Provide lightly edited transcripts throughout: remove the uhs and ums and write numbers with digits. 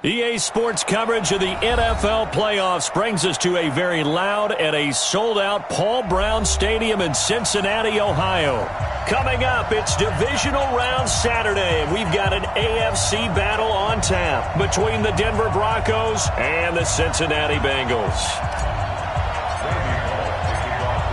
EA Sports coverage of the NFL playoffs brings us to a very loud and a sold-out Paul Brown Stadium in Cincinnati, Ohio. Coming up, it's divisional round Saturday, and we've got an AFC battle on tap between the Denver Broncos and the Cincinnati Bengals.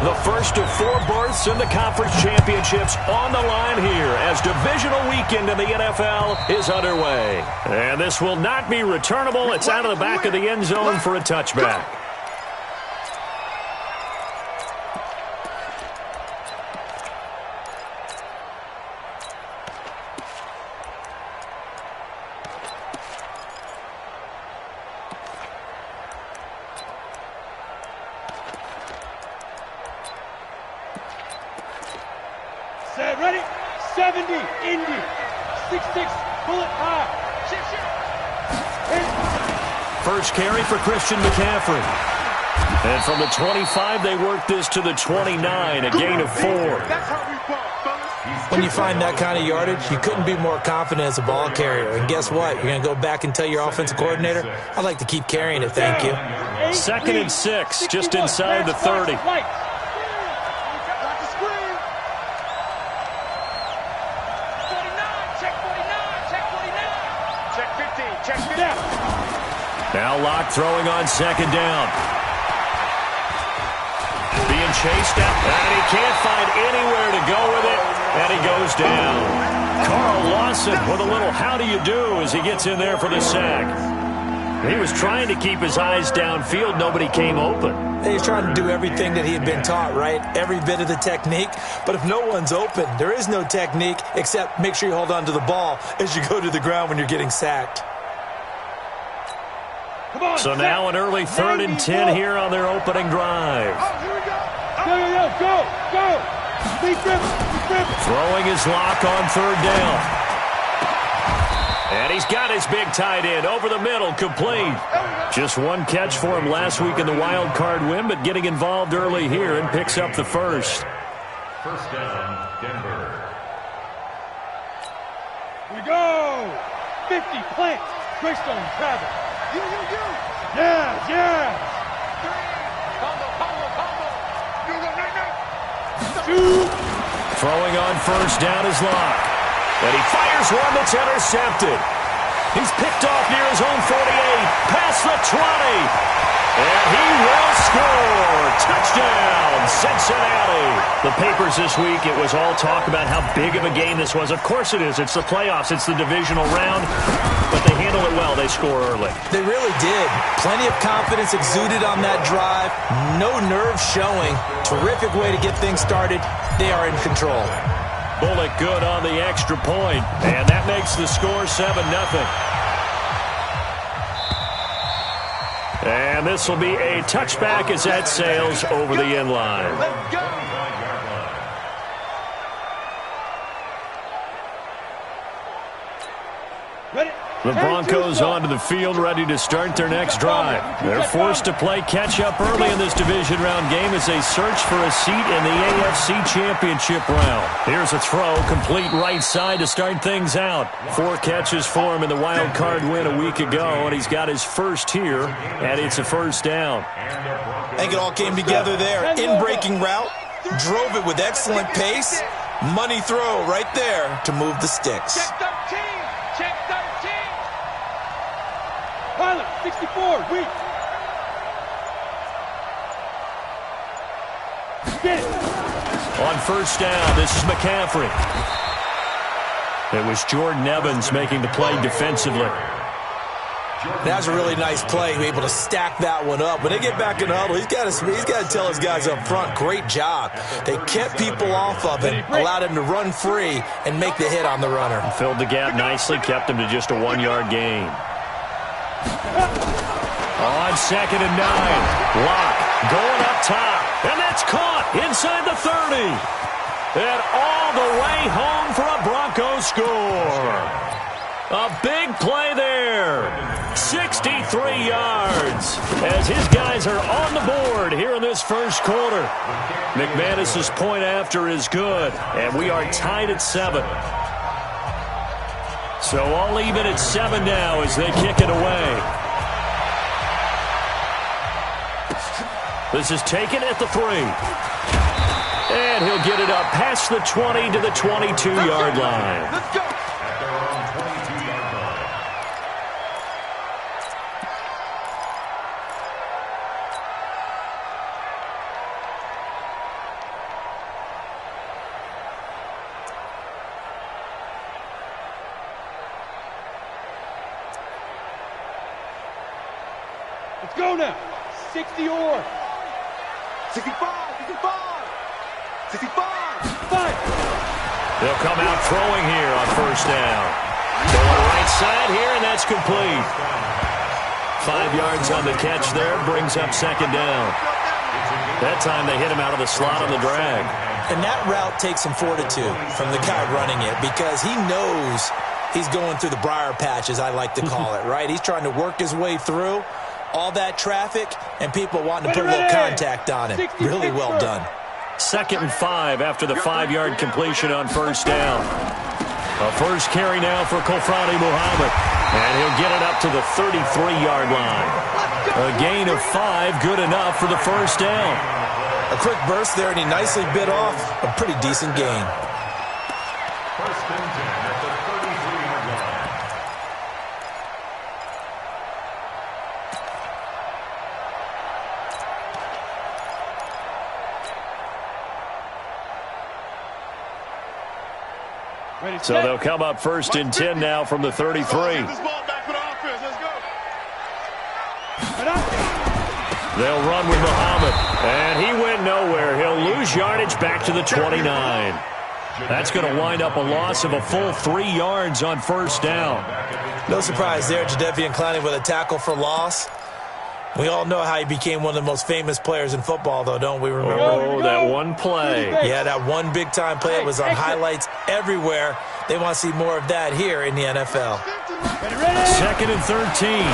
The first of 4 berths in the conference championships on the line here as divisional weekend in the NFL is underway. And this will not be returnable. It's out of the back of the end zone for a touchback. Ready? 70, Indy. 6-6, bullet high. First carry for Christian McCaffrey. And from the 25, they work this to the 29, a gain of 4. That's how we ball, fellas. When you find that kind of yardage, you couldn't be more confident as a ball carrier. And guess what? You're going to go back and tell your offensive coordinator, I'd like to keep carrying it, thank you. 2nd and 6, just inside the 30. Now Locke throwing on 2nd down. Being chased out, and he can't find anywhere to go with it, and he goes down. Carl Lawson with a little how do you do as he gets in there for the sack. He was trying to keep his eyes downfield. Nobody came open. He's trying to do everything that he had been taught, right? Every bit of the technique. But if no one's open, there is no technique except make sure you hold on to the ball as you go to the ground when you're getting sacked. So now an early 3rd and 10 here on their opening drive. Go. Throwing his lock on 3rd down. And he's got his big tight end over the middle, complete. Just one catch for him last week in the wild card win, but getting involved early here and picks up the first. First down, Denver. We go. 50, plant. Greystone, Travis. You. Yeah. 2. Throwing on 1st down is Locke. And he fires one that's intercepted. He's picked off near his own 48. Past the 20. And he will score. Touchdown, Cincinnati. The papers this week, it was all talk about how big of a game this was. Of course it is. It's the playoffs. It's the divisional round. But they handle it well. They score early. They really did. Plenty of confidence exuded on that drive. No nerves showing. Terrific way to get things started. They are in control. Bullock good on the extra point. And that makes the score 7-0. And this will be a touchback as that sails over the end line. The Broncos onto the field, ready to start their next drive. They're forced to play catch-up early in this division round game as they search for a seat in the AFC Championship round. Here's a throw, complete right side to start things out. 4 catches for him in the wild card win a week ago, and he's got his first here, and it's a 1st down. I think it all came together there. In-breaking route, drove it with excellent pace. Money throw right there to move the sticks. Check 13. Pilot, 64, weak. Get it. On 1st down, this is McCaffrey. It was Jordan Evans making the play defensively. That's a really nice play, able to stack that one up. When they get back in the huddle, he's got to tell his guys up front, great job. They kept people off of him, allowed him to run free and make the hit on the runner. Filled the gap nicely, kept him to just a 1-yard gain. On 2nd and 9, Locke going up top, and that's caught inside the 30. And all the way home for a Broncos score. A big play there. 63 yards as his guys are on the board here in this first quarter. McManus's point after is good, and we are tied at 7. So all even at 7 now as they kick it away. This is taken at the 3. And he'll get it up past the 20 to the 22-yard line. Let's go. At their own 22-yard line. Let's go now. 60 or 65, 65. They'll come out throwing here on first down. Going right side here, and that's complete. 5 yards on the catch there, brings up second down. That time they hit him out of the slot on the drag. And that route takes some fortitude from the guy running it because he knows he's going through the briar patch, as I like to call it, right? He's trying to work his way through all that traffic and people wanting to put a little contact on him. Really well done. 2nd and 5 after the 5-yard completion on first down. A first carry now for Kofrani Muhammad. And he'll get it up to the 33-yard line. A gain of 5, good enough for the first down. A quick burst there, and he nicely bit off a pretty decent gain. First and 10 at the 33-yard line. So they'll come up 1st and 10 now from the 33. This ball back for the offense. Let's go. They'll run with Muhammad. And he went nowhere. He'll lose yardage back to the 29. That's going to wind up a loss of a full 3 yards on first down. No surprise there, Jadeveon Clowney with a tackle for loss. We all know how he became one of the most famous players in football, though, don't we remember? Oh, that one play. Yeah, that one big-time play. It was on highlights everywhere. They want to see more of that here in the NFL. 2nd and 13.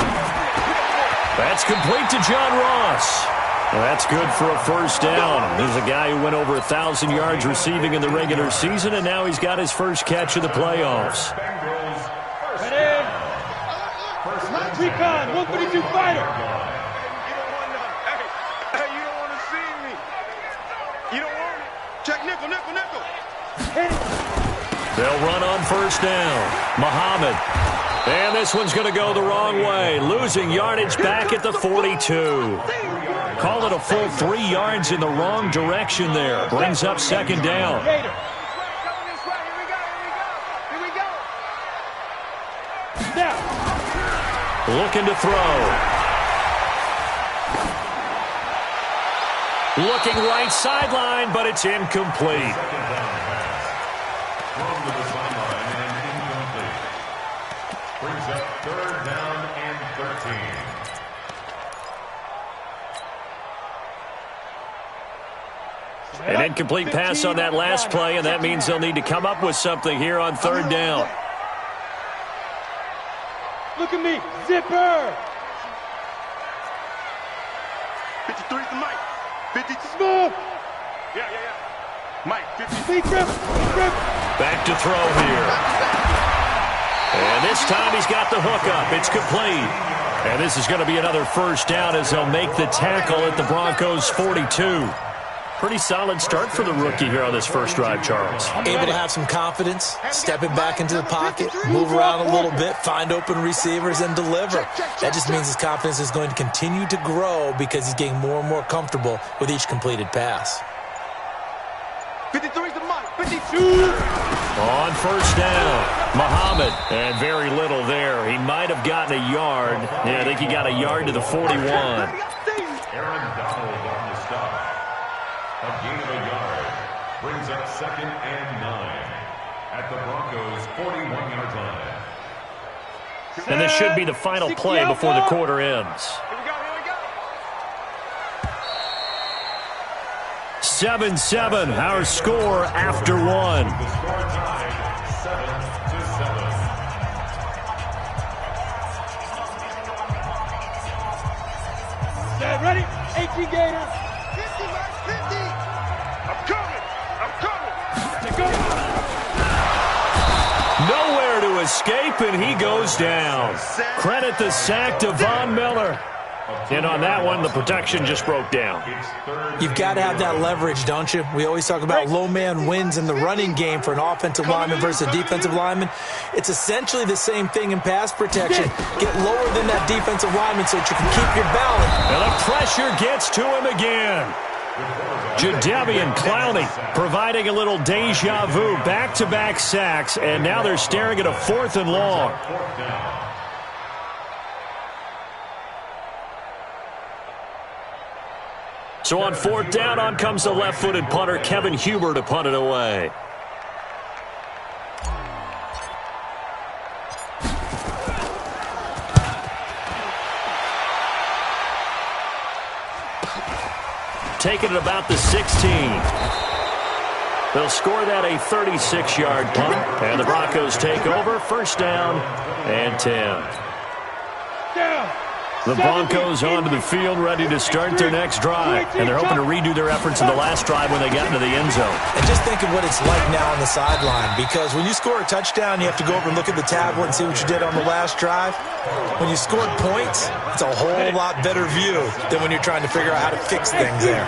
That's complete to John Ross. Well, that's good for a first down. There's a guy who went over 1,000 yards receiving in the regular season, and now he's got his first catch of the playoffs. Bengals first Ready? down. First and 10 Recon, at the 132 fighter. Hey, you don't want to see me. You don't want it. Check nickel. They'll run on first down. Muhammad. And this one's going to go the wrong way. Losing yardage back at the 42. Call it a full 3 yards in the wrong direction there. Brings up second down. Looking to throw. Looking right sideline, but it's incomplete. Thrown to the sideline and incomplete. Brings up 3rd down and 13. An incomplete pass on that last play, and that means they'll need to come up with something here on 3rd down. Look at me, zipper. 53 to Mike. 50 Smooth. Yeah. Mike, 50. Speed grip. Back to throw here. And this time he's got the hook up. It's complete. And this is going to be another first down as they'll make the tackle at the Broncos' 42. Pretty solid start for the rookie here on this first drive, Charles. Able to have some confidence, stepping back into the pocket, move around a little bit, find open receivers, and deliver. That just means his confidence is going to continue to grow because he's getting more and more comfortable with each completed pass. 53 to Mike. 52. On first down, Muhammad. And very little there. He might have gotten a yard. Yeah, I think he got a yard to the 41. Aaron Donald on the stop. A gain of a yard. Brings up 2nd and 9 at the Broncos' 41-yard line. And this should be the final play before the quarter ends. Here we go. 7-7, our score after one. The score tied 7-7. Set, ready? 18 Gators. 50, Mike. 50. I'm coming. Let's go. Nowhere to escape, and he goes down. Credit the sack to Von Miller. And on that one, the protection just broke down. You've got to have that leverage, don't you? We always talk about low man wins in the running game for an offensive lineman versus a defensive lineman. It's essentially the same thing in pass protection. Get lower than that defensive lineman so that you can keep your balance. And the pressure gets to him again. Jadeveon Clowney providing a little deja vu. Back-to-back sacks, and now they're staring at a 4th and long. So on 4th down, on comes the left-footed punter, Kevin Huber, to punt it away. Taking it about the 16. They'll score that a 36-yard punt, and the Broncos take over. 1st down and 10. The Broncos onto the field, ready to start their next drive. And they're hoping to redo their efforts in the last drive when they got into the end zone. And just think of what it's like now on the sideline, because when you score a touchdown, you have to go over and look at the tablet and see what you did on the last drive. When you scored points, it's a whole lot better view than when you're trying to figure out how to fix things there.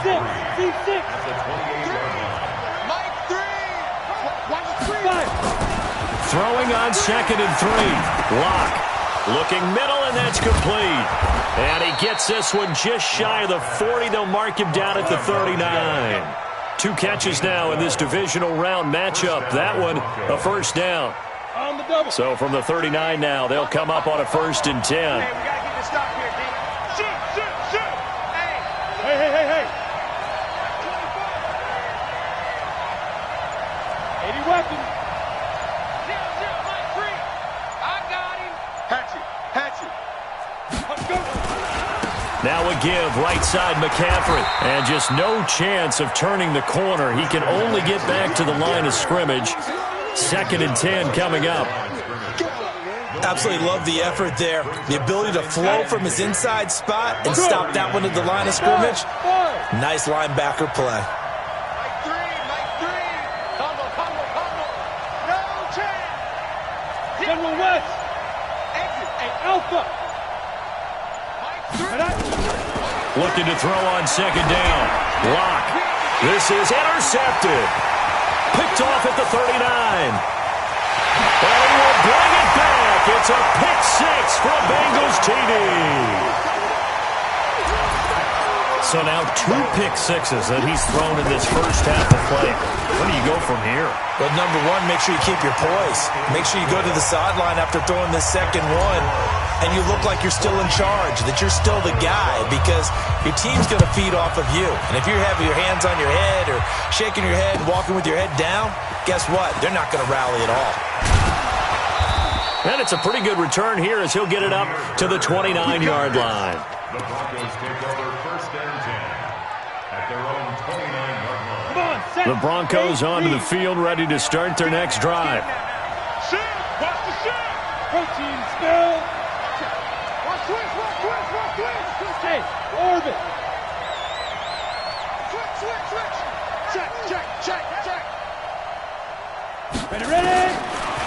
Throwing on 2nd and 3. Lock. Looking middle, and that's complete. And he gets this one just shy of the 40. They'll mark him down at the 39. 2 catches now in this divisional round matchup. That one, a 1st down. So from the 39 now, they'll come up on a 1st and 10. Hey, we got to get this stop here, D. Shoot. Hey. 80 weapons. Now a give, right side McCaffrey. And just no chance of turning the corner. He can only get back to the line of scrimmage. 2nd and 10 coming up. Absolutely love the effort there. The ability to flow from his inside spot and stop that one at the line of scrimmage. Nice linebacker play. No chance. General West. Hey, Alpha. Looking to throw on 2nd down. Lock. This is intercepted. Picked off at the 39. And he will bring it back. It's a pick 6 for a Bengals TD. So now 2 pick sixes that he's thrown in this first half of play. Where do you go from here? Well, number one, make sure you keep your poise. Make sure you go to the sideline after throwing this second one, and you look like you're still in charge, that you're still the guy, because your team's going to feed off of you. And if you're having your hands on your head or shaking your head and walking with your head down, guess what? They're not going to rally at all. And it's a pretty good return here as he'll get it up to the 29-yard line. The Broncos take over 1st and 10 at their own 29-yard line. The Broncos onto the field, ready to start their next drive. Shoot. Watch the shoot. Protein spill. Watch twist. Hey, orbit. Switch. Check. Ready.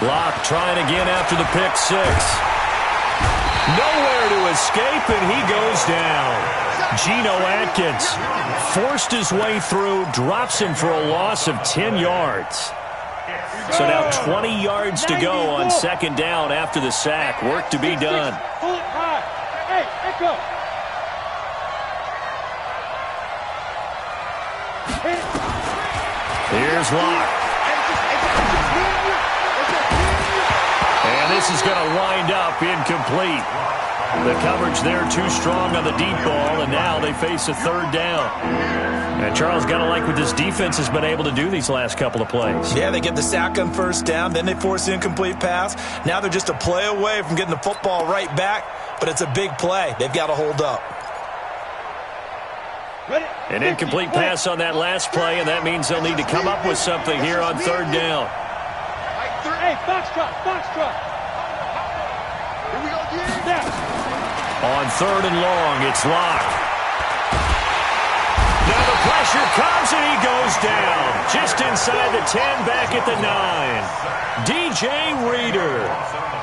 Lock trying again after the pick 6. Nowhere to escape, and he goes down. Geno Atkins forced his way through, drops him for a loss of 10 yards. So now 20 yards to go on 2nd down after the sack. Work to be done. Pull it high. Hey, echo. Here's Lock. And this is going to wind up incomplete. The coverage there too strong on the deep ball, and now they face a 3rd down. And Charles, got to like what this defense has been able to do these last couple of plays. Yeah, they get the sack on 1st down, then they force the incomplete pass. Now they're just a play away from getting the football right back, but it's a big play. They've got to hold up. An incomplete pass on that last play, and that means they'll need to come up with something here on 3rd down. Hey, foxtrot. Here we go again. Now. On 3rd and long, it's Lock. Now the pressure comes, and he goes down. Just inside the 10, back at the 9. DJ Reader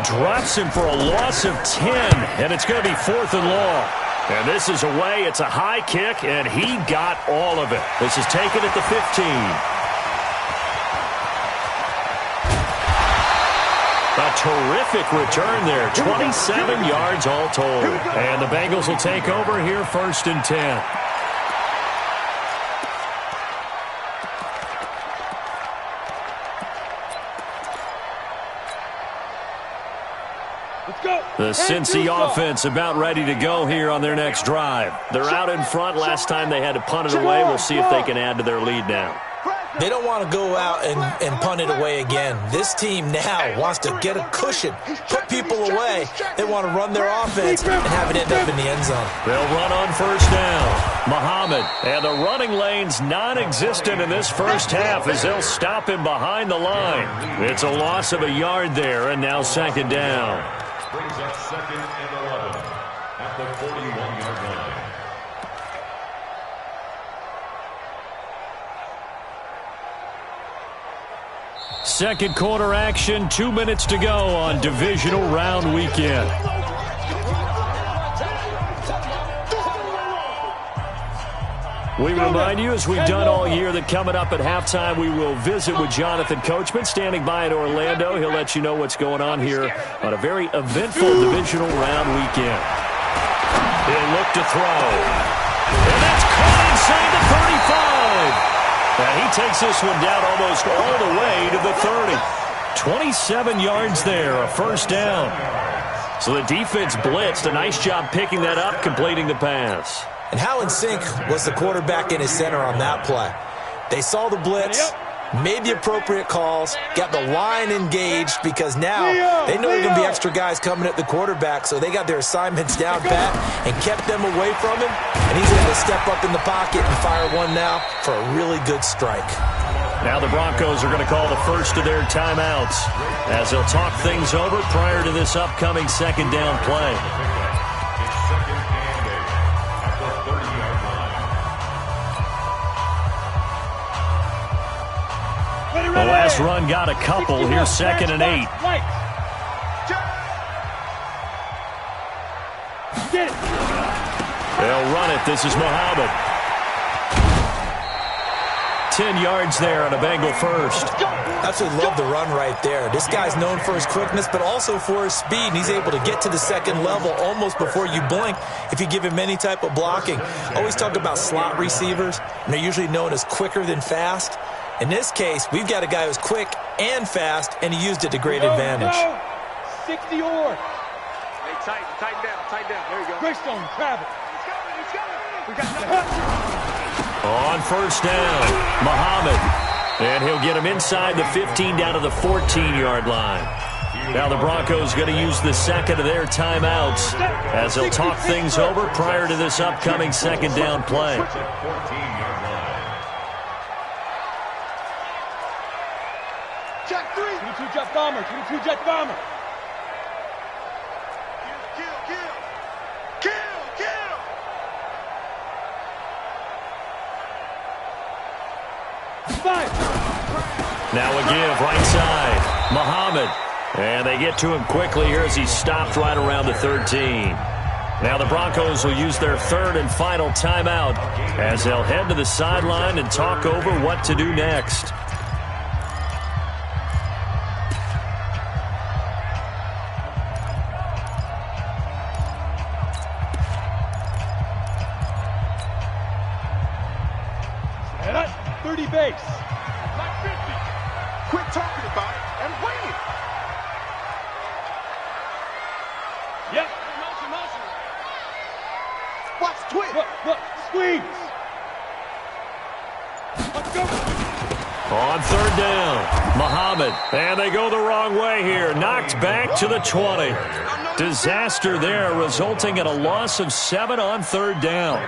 drops him for a loss of 10, and it's going to be 4th and long. And this is away. It's a high kick, and he got all of it. This is taken at the 15. A terrific return there. 27 yards all told. And the Bengals will take over here 1st and 10. The Cincy offense about ready to go here on their next drive. They're out in front. Last time they had to punt it away. We'll see if they can add to their lead now. They don't want to go out and punt it away again. This team now wants to get a cushion, put people away. They want to run their offense and have it end up in the end zone. They'll run on 1st down. Muhammad, and the running lane's non-existent in this first half as they'll stop him behind the line. It's a loss of a yard there, and now 2nd down. Brings up 2nd and 11 at the 41-yard line. Second quarter action, 2 minutes to go on divisional round weekend. We remind you, as we've done all year, that coming up at halftime, we will visit with Jonathan Coachman, standing by in Orlando. He'll let you know what's going on here on a very eventful divisional round weekend. He'll look to throw. And that's caught inside the 35. And he takes this one down almost all the way to the 30. 27 yards there, a 1st down. So the defense blitzed. A nice job picking that up, completing the pass. And how in sync was the quarterback in his center on that play? They saw the blitz, made the appropriate calls, got the line engaged because now they know there are going to be extra guys coming at the quarterback, so they got their assignments down pat and kept them away from him, and he's able to step up in the pocket and fire one now for a really good strike. Now the Broncos are going to call the first of their timeouts as they'll talk things over prior to this upcoming 2nd down play. The last run got a couple. Here's 2nd and 8. They'll run it. This is Muhammad. 10 yards there on a Bengal first. Absolutely love the run right there. This guy's known for his quickness, but also for his speed. And he's able to get to the 2nd level almost before you blink if you give him any type of blocking. Always talk about slot receivers, and they're usually known as quicker than fast. In this case, we've got a guy who's quick and fast, and he used it to great advantage. 60 or. Hey, tighten down. There you go. Greystone, travel. He's coming. We got on 1st down, Muhammad. And he'll get him inside the 15 down to the 14-yard line. Now the Broncos going to use the 2nd of their timeouts as they'll talk things over prior to this upcoming 2nd down play. Jack 3. 22 jet bomber. 22 jet bomber. Kill. Five. Now a give right side. Muhammad. And they get to him quickly here as he stopped right around the 13. Now the Broncos will use their 3rd and final timeout as they'll head to the sideline and talk over what to do next. Base. Like 50. Quit talking about it and win it. Yep. Motion. Watch twist. Look. Squeeze. Let's go. On 3rd down, Muhammad. And they go the wrong way here. Knocked back to the 20. Disaster there, resulting in a loss of 7 on 3rd down.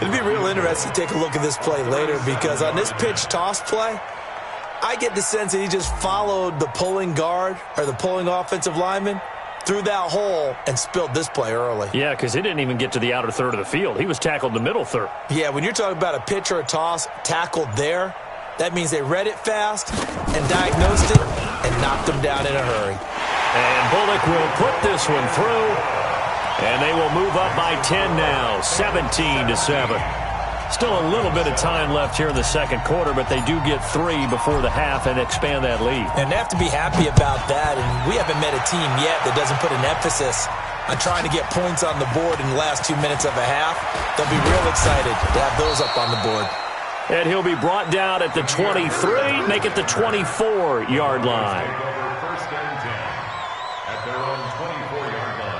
It'd be real interesting to take a look at this play later because on this pitch toss play, I get the sense that he just followed the pulling guard or the pulling offensive lineman through that hole and spilled this play early. Yeah, because he didn't even get to the outer third of the field. He was tackled in the middle third. Yeah, when you're talking about a pitch or a toss tackled there, that means they read it fast and diagnosed it and knocked him down in a hurry. And Bullock will put this one through, and they will move up by 10 now, 17-7. Still a little bit of time left here in the second quarter, but they do get 3 before the half and expand that lead. And they have to be happy about that, and we haven't met a team yet that doesn't put an emphasis on trying to get points on the board in the last 2 minutes of a half. They'll be real excited to have those up on the board. And he'll be brought down at the 23, make it the 24-yard line. First and 10 at their own 24-yard line.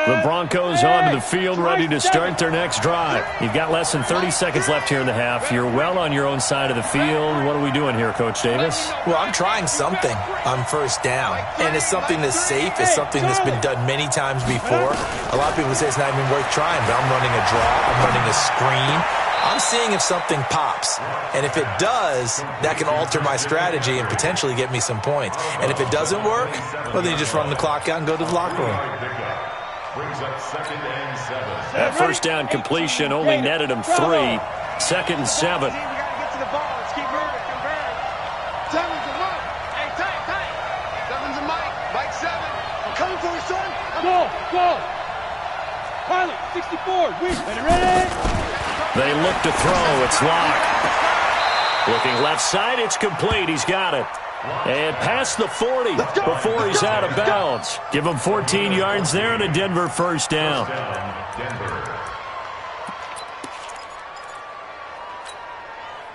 The Broncos onto the field, ready to start their next drive. You've got less than 30 seconds left here in the half. You're well on your own side of the field. What are we doing here, Coach Davis? Well, I'm trying something on first down, and it's something that's safe. It's something that's been done many times before. A lot of people say it's not even worth trying, but I'm running a draw. I'm running a screen. I'm seeing if something pops, and if it does, that can alter my strategy and potentially get me some points. And if it doesn't work, well, then you just run the clock out and go to the locker room. Brings up second and 7. That first down completion only netted him 3. Second and 7. We got to get to the ball. Let's keep moving. Seven's a Mike. Hey, tight. Seven's a Mike. Mike 7. I'm coming for you, son. Go. Pilot, 64. Ready? They look to throw. It's Locke. Looking left side. It's complete. He's got it. And past the 40 before he's out of bounds. Give him 14 yards there and a Denver first down.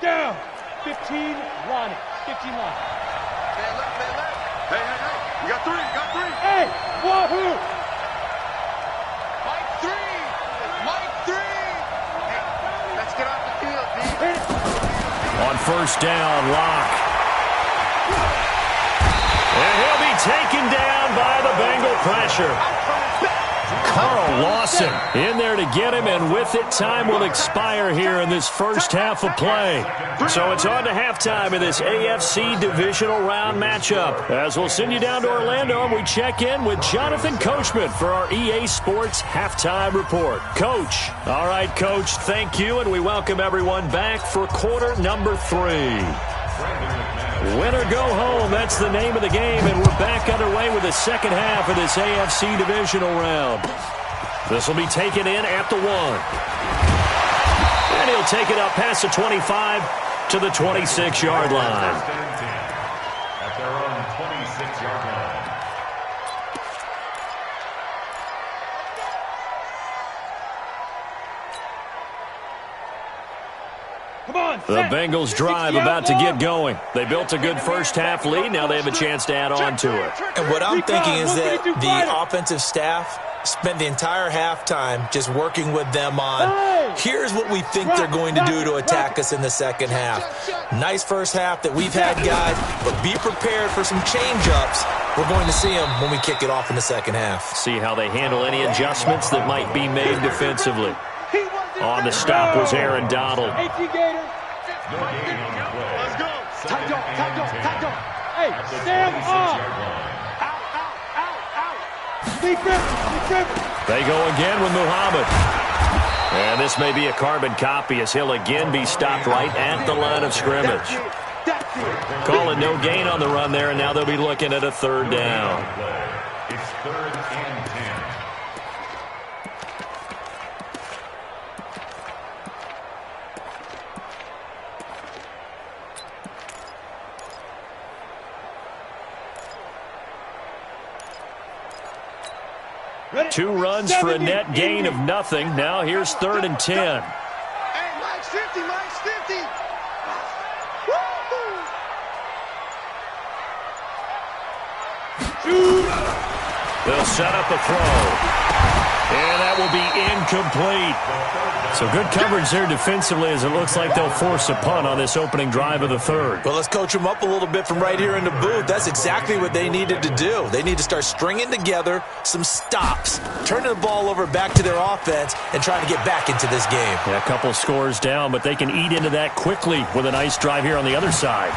Down. 15 line. 15 line. Hey, left. Hey. We got 3. Hey, wahoo. Mike 3. Hey, let's get off the field, D. On first down, Locke. And he'll be taken down by the Bengal pressure. Carl Lawson in there to get him, and with it, time will expire here in this first half of play. So it's on to halftime in this AFC divisional round matchup. As we'll send you down to Orlando, and we check in with Jonathan Coachman for our EA Sports halftime report. Coach. All right, Coach, thank you, and we welcome everyone back for quarter number 3. Win or go home, that's the name of the game, and we're back underway with the second half of this AFC divisional round. This will be taken in at the 1. And he'll take it up past the 25 to the 26-yard line. At their own 26-yard line. The Bengals drive about to get going. They built a good first half lead. Now they have a chance to add on to it. And what I'm thinking is that the offensive staff spent the entire halftime just working with them on, here's what we think they're going to do to attack us in the second half. Nice first half that we've had, guys, but be prepared for some change-ups. We're going to see them when we kick it off in the second half. See how they handle any adjustments that might be made defensively. On the stop was Aaron Donald. Let's go. Tight dog. Hey, stand up. Out. Deep river. They go again with Muhammad. And this may be a carbon copy as he'll again be stopped right at the line of scrimmage. Calling no gain on the run there, and now they'll be looking at a third down. It's 3rd and 10. Two runs for a net gain of nothing. Now here's 3rd and 10. Hey, Mike's 50. They'll set up a throw. And that will be incomplete. So good coverage there defensively as it looks like they'll force a punt on this opening drive of the third. Well, let's coach them up a little bit from right here in the booth. That's exactly what they needed to do. They need to start stringing together some stops, turning the ball over back to their offense, and trying to get back into this game. Yeah, a couple scores down, but they can eat into that quickly with a nice drive here on the other side.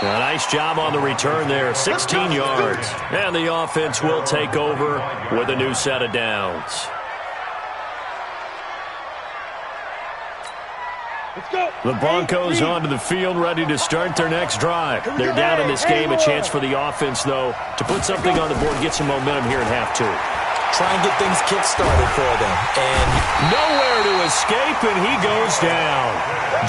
A nice job on the return there, 16 yards. And the offense will take over with a new set of downs. The Broncos onto the field, ready to start their next drive. They're down in this game. A chance for the offense, though, to put something on the board, get some momentum here in half two. Try and get things kick-started for them. And nowhere to escape, and he goes down.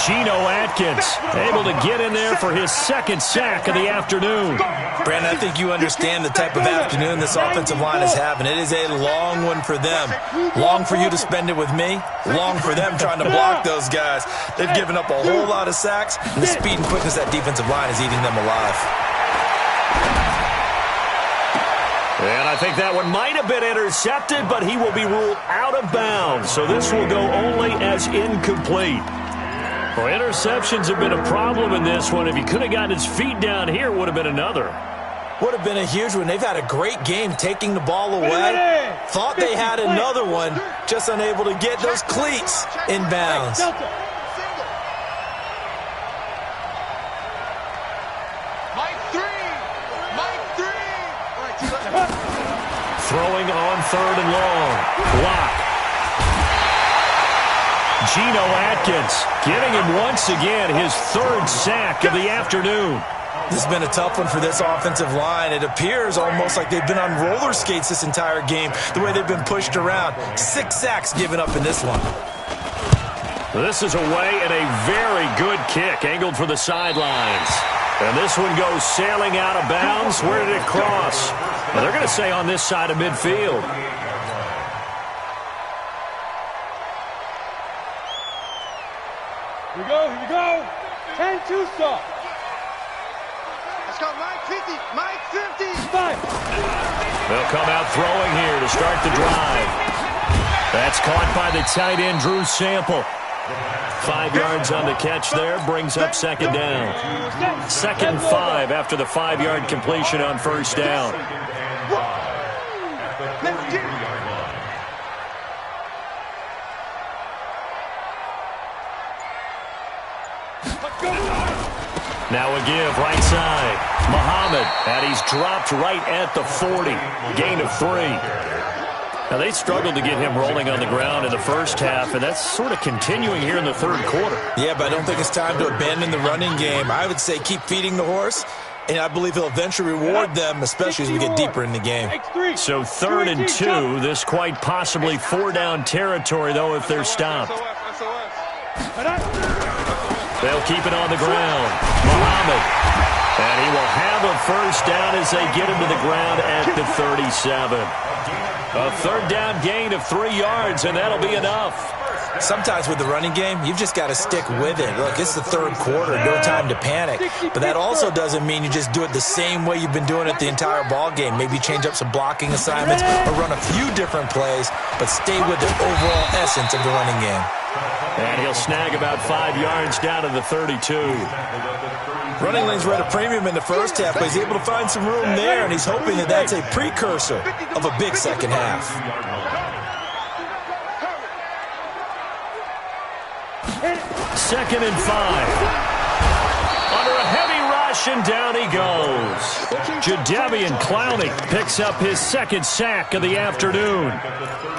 Geno Atkins able to get in there for his second sack of the afternoon. Brandon, I think you understand the type of afternoon this offensive line is having. It is a long one for them. Long for you to spend it with me. Long for them trying to block those guys. They've given up a whole lot of sacks, and the speed and quickness that defensive line is eating them alive. And I think that one might have been intercepted, but he will be ruled out of bounds. So this will go only as incomplete. Well, interceptions have been a problem in this one. If he could have gotten his feet down here, it would have been another. Would have been a huge one. They've had a great game taking the ball away. Thought they had another one, just unable to get those cleats in bounds. Throwing on third and long. Block. Geno Atkins giving him once again his third sack of the afternoon. This has been a tough one for this offensive line. It appears almost like they've been on roller skates this entire game, the way they've been pushed around. 6 sacks given up in this one. This is away and a very good kick, angled for the sidelines. And this one goes sailing out of bounds. Where did it cross? Well, they're going to say on this side of midfield. Here we go. 10-2 stop. Let's go, Mike 50. Mike 50. They'll come out throwing here to start the drive. That's caught by the tight end, Drew Sample. 5 yards on the catch there, brings up second down. 2nd and 5 after the 5-yard completion on first down. Now a give, right side. Muhammad, and he's dropped right at the 40. Gain of 3. Now, they struggled to get him rolling on the ground in the first half, and that's sort of continuing here in the third quarter. Yeah, but I don't think it's time to abandon the running game. I would say keep feeding the horse, and I believe he'll eventually reward them, especially as we get deeper in the game. So 3rd and 2, this quite possibly 4-down territory, though, if they're stopped. They'll keep it on the ground. Muhammad. And he will have a first down as they get him to the ground at the 37. A 3rd down gain of 3 yards, and that'll be enough. Sometimes with the running game, you've just got to stick with it. Look, it's the third quarter, no time to panic. But that also doesn't mean you just do it the same way you've been doing it the entire ball game. Maybe change up some blocking assignments or run a few different plays, but stay with the overall essence of the running game. And he'll snag about 5 yards down to the 32. Running lanes were at a premium in the first half, but he's able to find some room there, and he's hoping that that's a precursor of a big second half. 2nd and 5. Under a heavy rush, and down he goes. Jadeveon Clowney picks up his 2nd sack of the afternoon.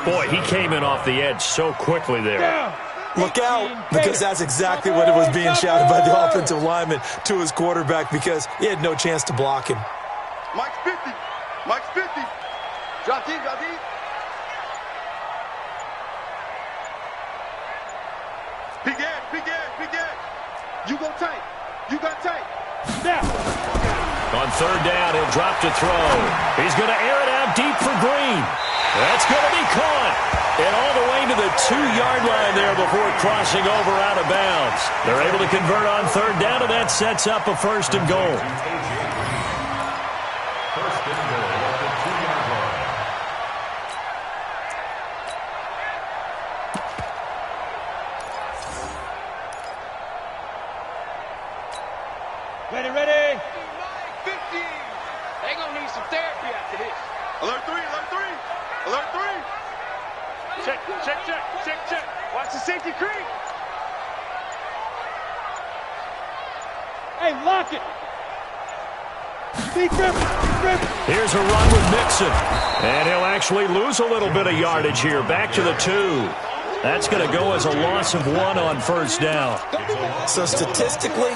Boy, he came in off the edge so quickly there. Look out, because that's exactly what it was being shouted by the offensive lineman to his quarterback, because he had no chance to block him. Mike's 50. Mike's 50. Drop deep, drop deep. Big edge, big edge, big edge. You go tight. You got tight. Snap. On 3rd down, he'll drop to throw. He's going to air it out deep for Green. That's going to be caught. And all the way to the 2-yard line there before crossing over out of bounds. They're able to convert on 3rd down, and that sets up a 1st and goal. 1st and goal at the 2-yard line. Check. Watch the safety creep. Hey, lock it. Here's a run with Mixon. And he'll actually lose a little bit of yardage here. Back to the 2. That's going to go as a loss of 1 on first down. So statistically,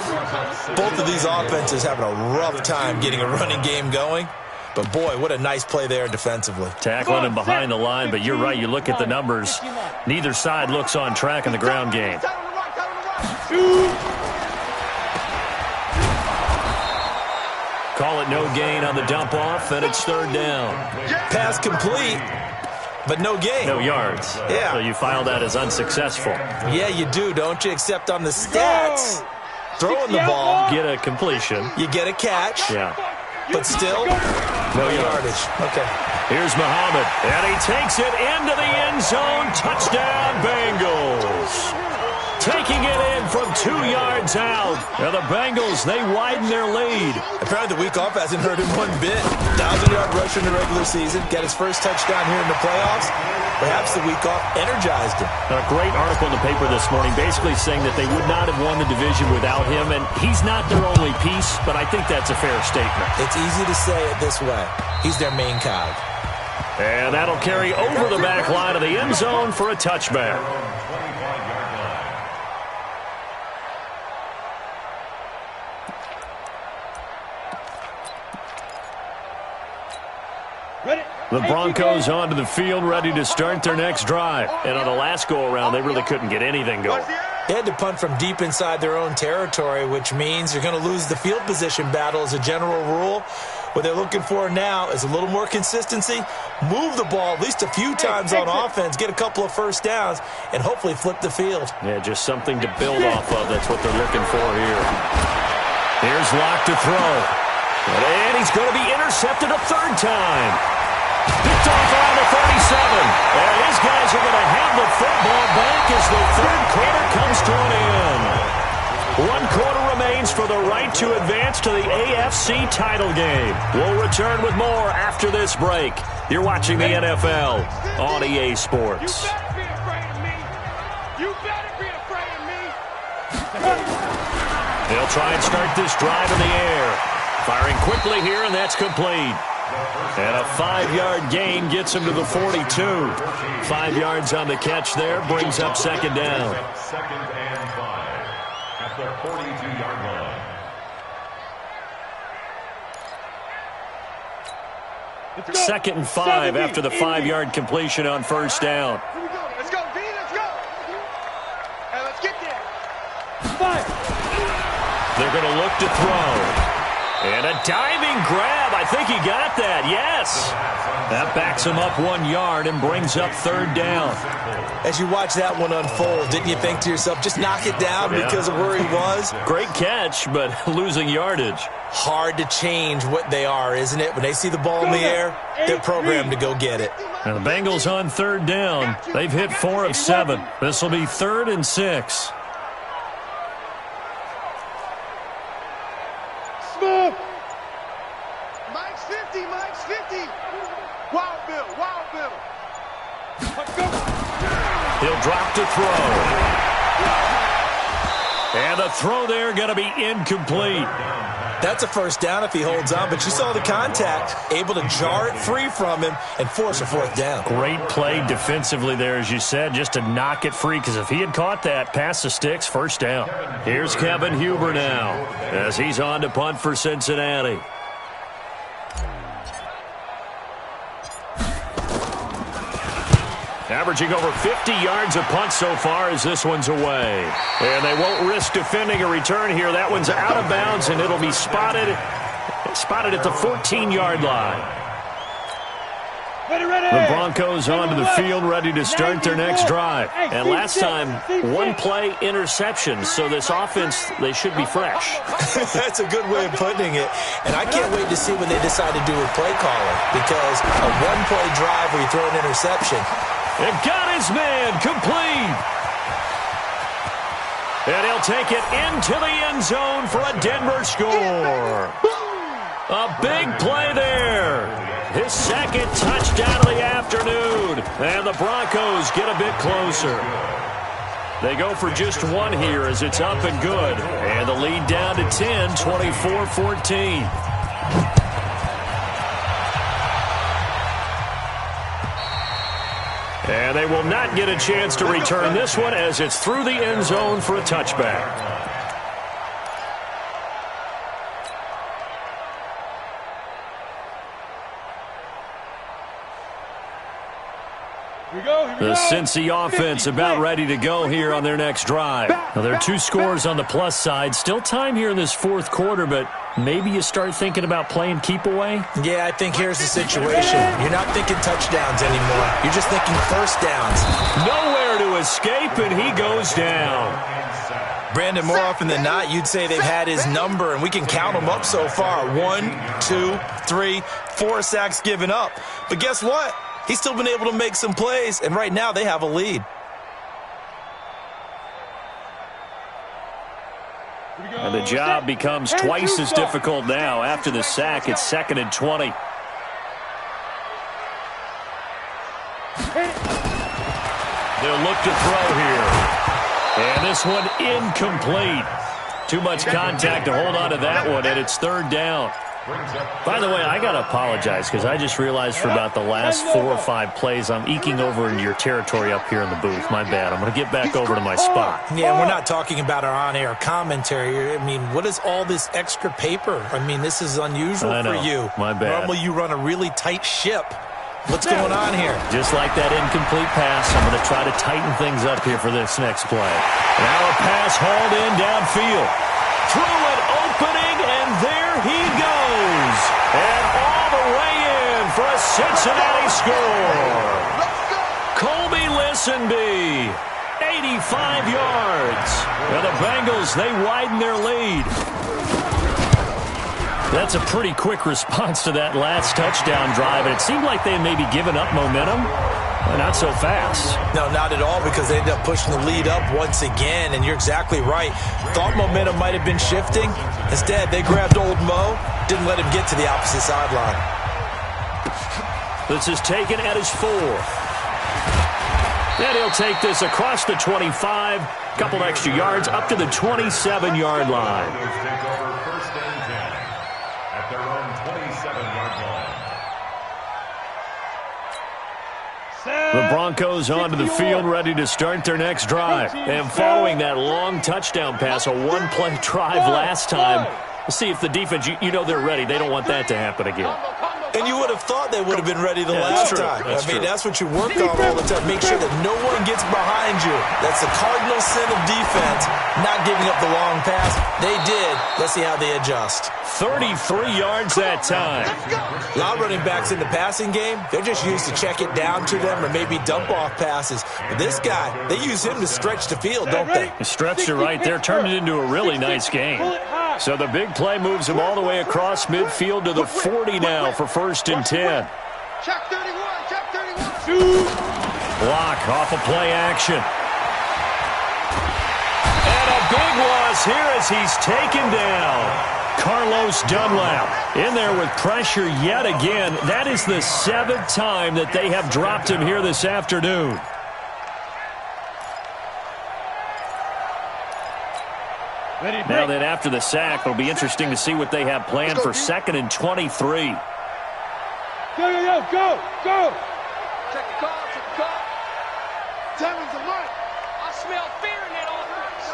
both of these offenses having a rough time getting a running game going. But, boy, what a nice play there defensively. Tackling him behind the line, but you're right. You look at the numbers. Neither side looks on track in the ground game. Call it no gain on the dump off, and it's third down. Pass complete, but no gain. No yards. Yeah. So you file that as unsuccessful. Yeah, you do, don't you? Except on the stats, throwing the ball, Get a completion. you get a catch. Yeah. But still, no yardage. Okay. Here's Muhammad, and he takes it into the end zone. Touchdown, Bengals. Taking it in from 2 yards out. Now the Bengals, they widen their lead. Apparently the week off hasn't hurt him one bit. 1,000-yard rusher in the regular season. Got his first touchdown here in the playoffs. Perhaps the week off energized him. A great article in the paper this morning basically saying that they would not have won the division without him, and he's not their only piece, but I think that's a fair statement. It's easy to say it this way. He's their main cog. And that'll carry over the back line of the end zone for a touchback. The Broncos onto the field, ready to start their next drive. And on the last go-around, they really couldn't get anything going. They had to punt from deep inside their own territory, which means you're going to lose the field position battle as a general rule. What they're looking for now is a little more consistency, move the ball at least a few times on offense, get a couple of first downs, and hopefully flip the field. Yeah, just something to build off of. That's what they're looking for here. Here's Locke to throw. And he's going to be intercepted a third time. Picked off around the 37. And his guys are going to have the football back as the third quarter comes to an end. 1 quarter remains for the right to advance to the AFC title game. We'll return with more after this break. You're watching the NFL on EA Sports. You better be afraid of me. You better be afraid of me. They'll try and start this drive in the air. Firing quickly here, and that's complete. And a 5-yard gain gets him to the 42. 5 yards on the catch there, brings up second down. Second and 5 at the 42-yard line. Second and 5 after the 5-yard completion on first down. Let's go, B, let's go. Hey, let's get there. They're going to look to throw. And a diving grab. I think he got that. Yes. That backs him up 1 yard and brings up third down. As you watch that one unfold, didn't you think to yourself, just knock it down because of where he was? Great catch, but losing yardage. Hard to change what they are, isn't it? When they see the ball in the air, they're programmed to go get it. And the Bengals on third down. They've hit 4 of 7. This will be 3rd and 6. Mike's 50. Wild Bill. He'll drop to throw. And the throw there going to be incomplete. That's a first down if he holds on, but you saw the contact, able to jar it free from him and force a fourth down. Great play defensively there, as you said, just to knock it free, because if he had caught that, past the sticks, first down. Here's Kevin Huber now as he's on to punt for Cincinnati. Averaging over 50 yards a punt so far as this one's away. And they won't risk defending a return here. That one's out of bounds, and it'll be spotted at the 14-yard line. The Broncos onto the field, ready to start their next drive. And last time, 1-play interception. So this offense, they should be fresh. That's a good way of putting it. And I can't wait to see what they decide to do with play calling, because a 1-play drive where you throw an interception. And got his man complete. And he'll take it into the end zone for a Denver score. A big play there. His second touchdown of the afternoon. And the Broncos get a bit closer. They go for just one here as it's up and good. And the lead down to 10, 24-14. And they will not get a chance to return this one as it's through the end zone for a touchback. The Cincy offense about ready to go here on their next drive. Now, there are 2 scores on the plus side. Still time here in this fourth quarter, but maybe you start thinking about playing keep away? Yeah, I think here's the situation. You're not thinking touchdowns anymore. You're just thinking first downs. Nowhere to escape, and he goes down. Brandon, more often than not, you'd say they've had his number, and we can count them up so far. 1, 2, 3, 4 sacks given up. But guess what? He's still been able to make some plays, and right now they have a lead. And the job becomes twice as difficult now. After the sack, it's 2nd and 20. They'll look to throw here. And this one incomplete. Too much contact to hold on to that one, and it's 3rd down. By the way, I got to apologize because I just realized for about the last 4 or 5 plays I'm eking over into your territory up here in the booth. My bad. I'm going to get back over to my spot. Yeah, we're not talking about our on-air commentary. I mean, what is all this extra paper? I mean, this is unusual for you. My bad. Normally you run a really tight ship. What's going on here? Just like that incomplete pass, I'm going to try to tighten things up here for this next play. Now a pass hauled in downfield. Through an opening, and there he goes. And all the way in for a Cincinnati score. Colby Listenby, 85 yards. And the Bengals, they widen their lead. That's a pretty quick response to that last touchdown drive, and it seemed like they had maybe given up momentum. Not so fast. No, not at all, because they ended up pushing the lead up once again, and you're exactly right. Thought momentum might have been shifting. Instead, they grabbed old Mo, didn't let him get to the opposite sideline. This is taken at his 4. And he'll take this across the 25, couple extra yards, up to the 27-yard line. Take over 1st and 10 at their own 27-yard line. The Broncos onto the field, ready to start their next drive. And following that long touchdown pass, a one-play drive last time, we'll see if the defense, you know they're ready. They don't want that to happen again. And you would have thought they would have been ready the last time. I mean, that's what you work on all the time. Make sure that no one gets behind you. That's the cardinal sin of defense, not giving up the long pass. They did. Let's see how they adjust. 33 yards that time. A lot of running backs in the passing game, they're just used to check it down to them or maybe dump off passes. But this guy, they use him to stretch the field, don't they? He stretched it right there, turned it into a really nice game. So the big play moves him all the way across midfield to the 40 now for 1st and 10. Check 31, check 31. Block off a play action. And a big loss here as he's taken down. Carlos Dunlap in there with pressure yet again. That is the 7th time that they have dropped him here this afternoon. Now that after the sack, it'll be interesting to see what they have planned for 2nd and 23. Go! Check the call. Tevins and Mike. I smell fear in that offense.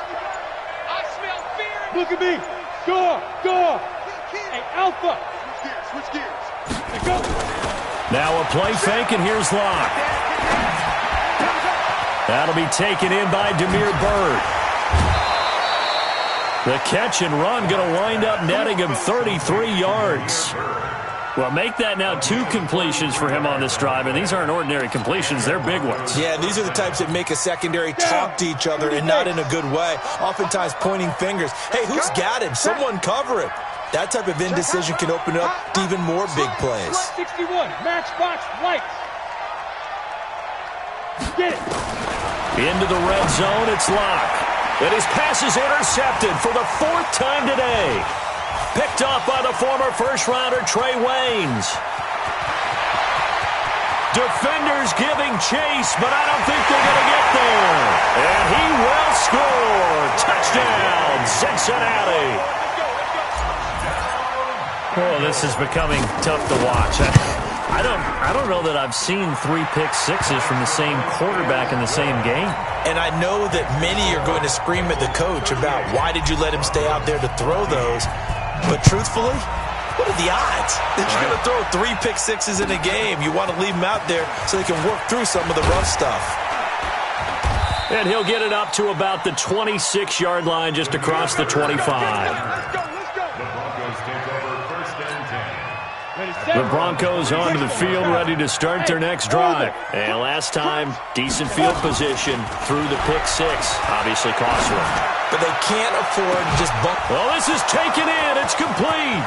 I smell fear. Look at me. Go. Hey, Alpha. Switch gears. Hey, go. Now a play fake, and here's Locke. That'll be taken in by Damiere Byrd. The catch and run going to wind up netting him 33 yards. Well, make that now 2 completions for him on this drive, and these aren't ordinary completions. They're big ones. Yeah, these are the types that make a secondary talk to each other and not in a good way. Oftentimes pointing fingers. Hey, who's got him? Someone cover him. That type of indecision can open up to even more big plays. 61, matchbox lights. Get it. Into the red zone, it's Locke. And his pass is intercepted for the 4th time today. Picked off by the former first-rounder Trey Waynes. Defenders giving chase, but I don't think they're going to get there. And he will score. Touchdown, Cincinnati. Oh, this is becoming tough to watch. I don't know that I've seen 3 pick sixes from the same quarterback in the same game. And I know that many are going to scream at the coach about why did you let him stay out there to throw those. But truthfully, what are the odds that you're going to throw 3 pick sixes in a game? You want to leave them out there so they can work through some of the rough stuff. And he'll get it up to about the 26-yard line, just across the 25. The Broncos onto the field, ready to start their next drive. And last time, decent field position through the pick six. Obviously costly. But they can't afford to just bump. Well, this is taken in. It's complete.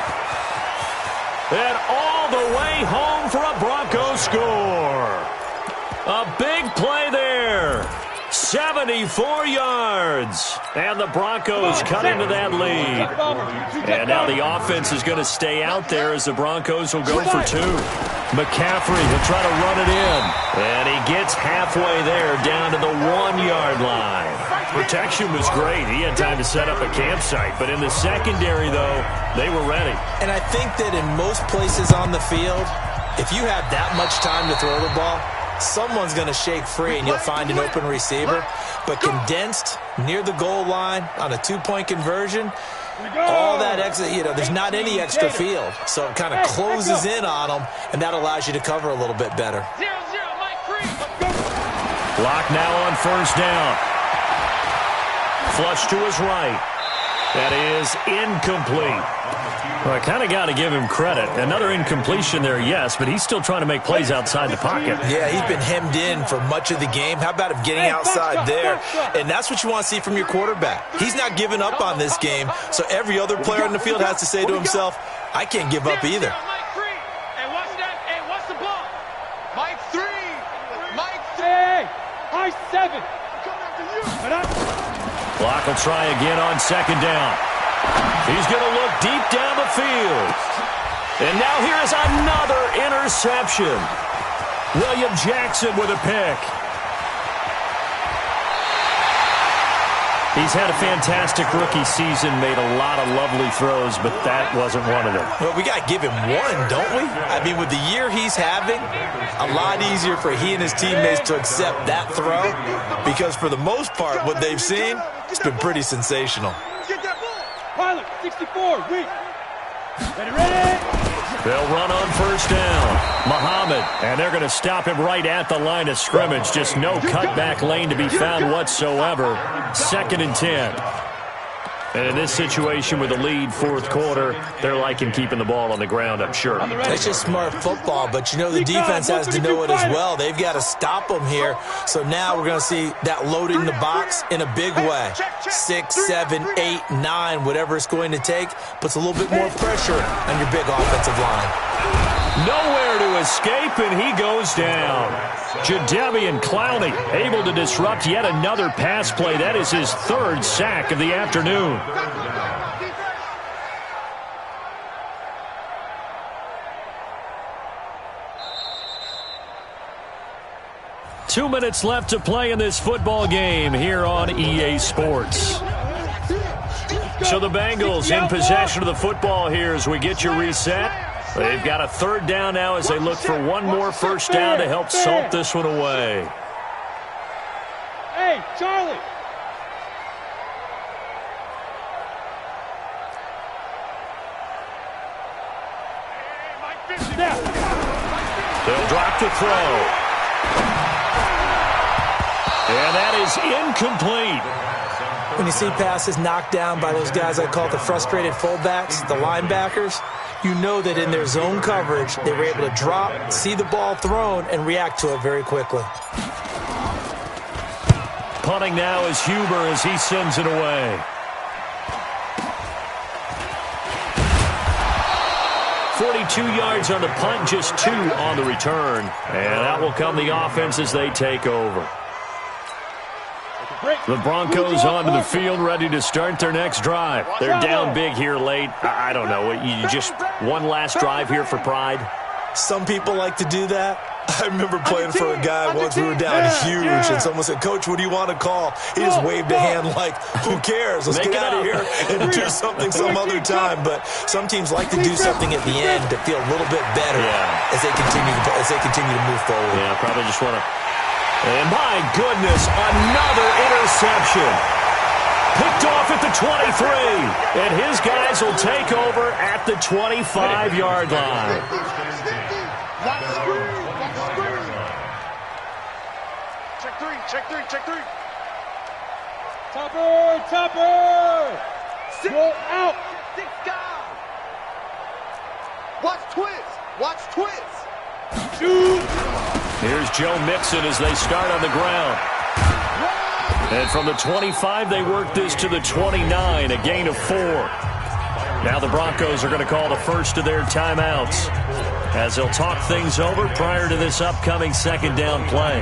And all the way home for a Broncos score. A big play there. 74 yards. And the Broncos cut into that lead. And now the offense is going to stay out there as the Broncos will go for 2. McCaffrey will try to run it in. And he gets halfway there down to the 1-yard line. Protection was great. He had time to set up a campsite. But in the secondary, though, they were ready. And I think that in most places on the field, if you have that much time to throw the ball, someone's going to shake free and you'll find an open receiver. But condensed near the goal line on a 2-point conversion, all that extra, there's not any extra field. So it kind of closes in on them, and that allows you to cover a little bit better. Clock now on first down. Flush to his right. That is incomplete. Well, I kind of got to give him credit. Another incompletion there, yes, but he's still trying to make plays outside the pocket. Yeah, he's been hemmed in for much of the game. How about him getting outside there? And that's what you want to see from your quarterback. He's not giving up on this game, so every other player on the field has to say to himself, I can't give up either. Hey, watch that. Hey, watch the ball. Mike 3. Mike 3. Hey, high 7. Clock will try again on second down. He's going to look deep down the field. And now here's another interception. William Jackson with a pick. He's had a fantastic rookie season, made a lot of lovely throws, but that wasn't one of them. Well, we got to give him one, don't we? I mean, with the year he's having, a lot easier for he and his teammates to accept that throw, because for the most part, what they've seen, it's been pretty sensational. Pilot, 64, weak. Ready. They'll run on first down. Muhammad, and they're going to stop him right at the line of scrimmage. Just no cutback lane to be found whatsoever. 2nd and 10. And in this situation with a lead, fourth quarter, they're liking keeping the ball on the ground, I'm sure. That's just smart football, but the defense has to know it as well. They've got to stop them here. So now we're going to see that loading the box in a big way. 6, 7, 8, 9, whatever it's going to take, puts a little bit more pressure on your big offensive line. Nowhere to escape, and he goes down. Jadeveon Clowney able to disrupt yet another pass play. That is his 3rd sack of the afternoon. Two minutes left to play in this football game here on EA Sports. So the Bengals in possession of the football here as we get you reset. They've got a 3rd down now as they look for one more first down to help salt this one away. Hey, Charlie. They'll drop to throw. And that is incomplete. When you see passes knocked down by those guys I call the frustrated fullbacks, the linebackers, you know that in their zone coverage, they were able to drop, see the ball thrown, and react to it very quickly. Punting now is Huber as he sends it away. .42 yards on the punt, just 2 on the return. And that will come the offense as they take over. The Broncos onto the field, ready to start their next drive. They're down big here late. I don't know. You just one last drive here for pride? Some people like to do that. I remember playing for a guy once. We were down huge, and someone said, "Coach, what do you want to call?" He just waved a hand like, "Who cares? Let's get out of here and do something some other time." But some teams like to do something at the end to feel a little bit better as they continue to move forward. Yeah, probably just want to. And my goodness, another interception. Picked off at the 23, and his guys will take over at the 25-yard line. Check three. Topper! Roll out! Watch twist! Shoot! Here's Joe Mixon as they start on the ground. And from the 25, they work this to the 29, a gain of 4. Now the Broncos are going to call the first of their timeouts as they'll talk things over prior to this upcoming second down play.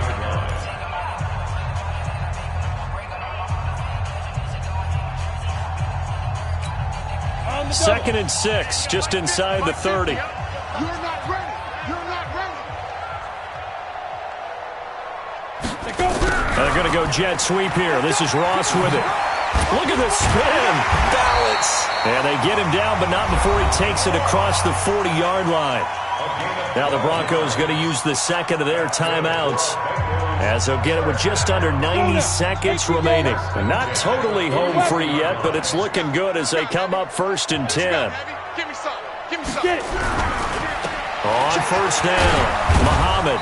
Second and 6, just inside the 30. You're not ready. They're going to go jet sweep here. This is Ross with it. Look at the spin. Balance. And they get him down, but not before he takes it across the 40-yard line. Now the Broncos going to use the second of their timeouts as they'll get it with just under 90 seconds remaining. And not totally home free yet, but it's looking good as they come up 1st and 10. Give me some. On first down, Muhammad.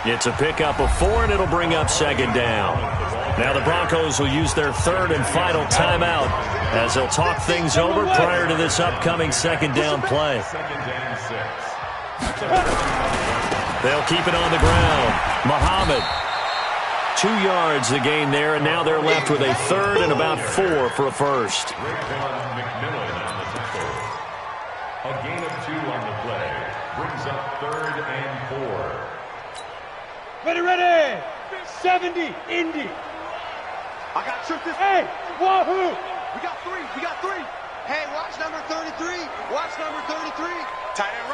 It's a pickup of 4, and it'll bring up 2nd down. Now the Broncos will use their 3rd and final timeout as they'll talk things over prior to this upcoming 2nd down play. They'll keep it on the ground. Muhammad. 2 yards the gain there, and now they're left with a 3rd and about 4 for a first. A gain of 2 on the play brings up 3rd and 4. Ready! 70, Indy. I got tripped this. Hey, wahoo! We got three. Hey, watch number 33. Tight end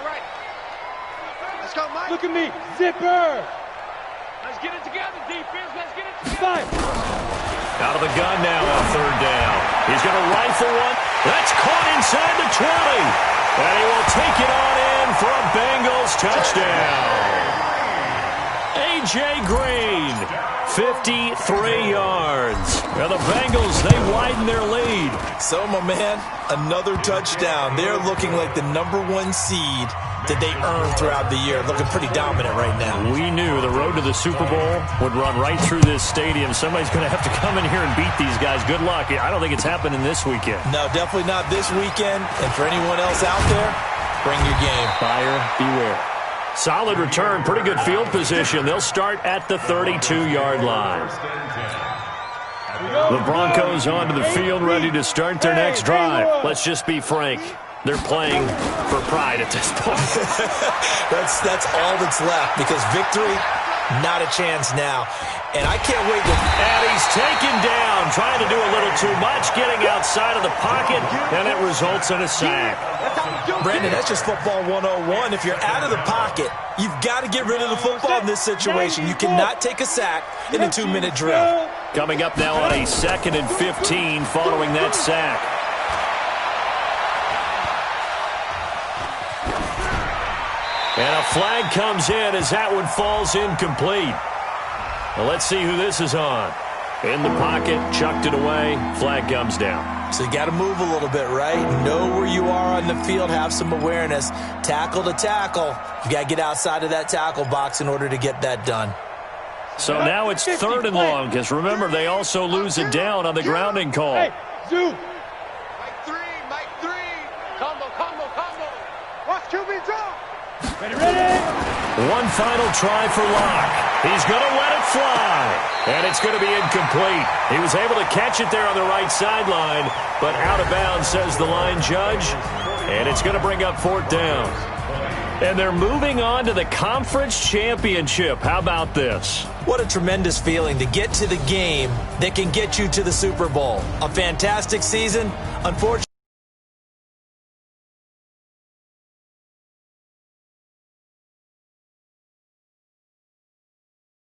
right. Let's go, Mike. Look at me, zipper. Let's get it together, defense. Let's get it together. 5. Out of the gun now on 3rd down. He's going to rifle one. That's caught inside the 20. And he will take it on in for a Bengals touchdown. A.J. Green, 53 yards. Now the Bengals, they widen their lead. So, my man, another touchdown. They're looking like the #1 seed that they earned throughout the year. Looking pretty dominant right now. We knew the road to the Super Bowl would run right through this stadium. Somebody's going to have to come in here and beat these guys. Good luck. I don't think it's happening this weekend. No, definitely not this weekend. And for anyone else out there, bring your game. Buyer beware. Solid return, pretty good field position. They'll start at the 32-yard line. The Broncos onto the field, ready to start their next drive. Let's just be frank. They're playing for pride at this point. That's all that's left, because victory, not a chance now. And I can't wait to... And he's taken down, trying to do a little too much, getting outside of the pocket, and it results in a sack. Brandon, that's just football 101. If you're out of the pocket, you've got to get rid of the football in this situation. You cannot take a sack in a 2-minute drill. Coming up now on a 2nd and 15 following that sack. And a flag comes in as that one falls incomplete. Well, let's see who this is on. In the pocket, chucked it away, flag comes down. So you got to move a little bit, right? Know where you are on the field, have some awareness. Tackle to tackle. You got to get outside of that tackle box in order to get that done. So now it's 3rd and long, because remember, they also lose it down on the grounding call. Hey, Zoo. Mike 3. Combo. Watch QB drop. Ready. One final try for Locke. He's going to let it fly. And it's going to be incomplete. He was able to catch it there on the right sideline, but out of bounds, says the line judge. And it's going to bring up 4th down. And they're moving on to the conference championship. How about this? What a tremendous feeling to get to the game that can get you to the Super Bowl. A fantastic season. Unfortunately,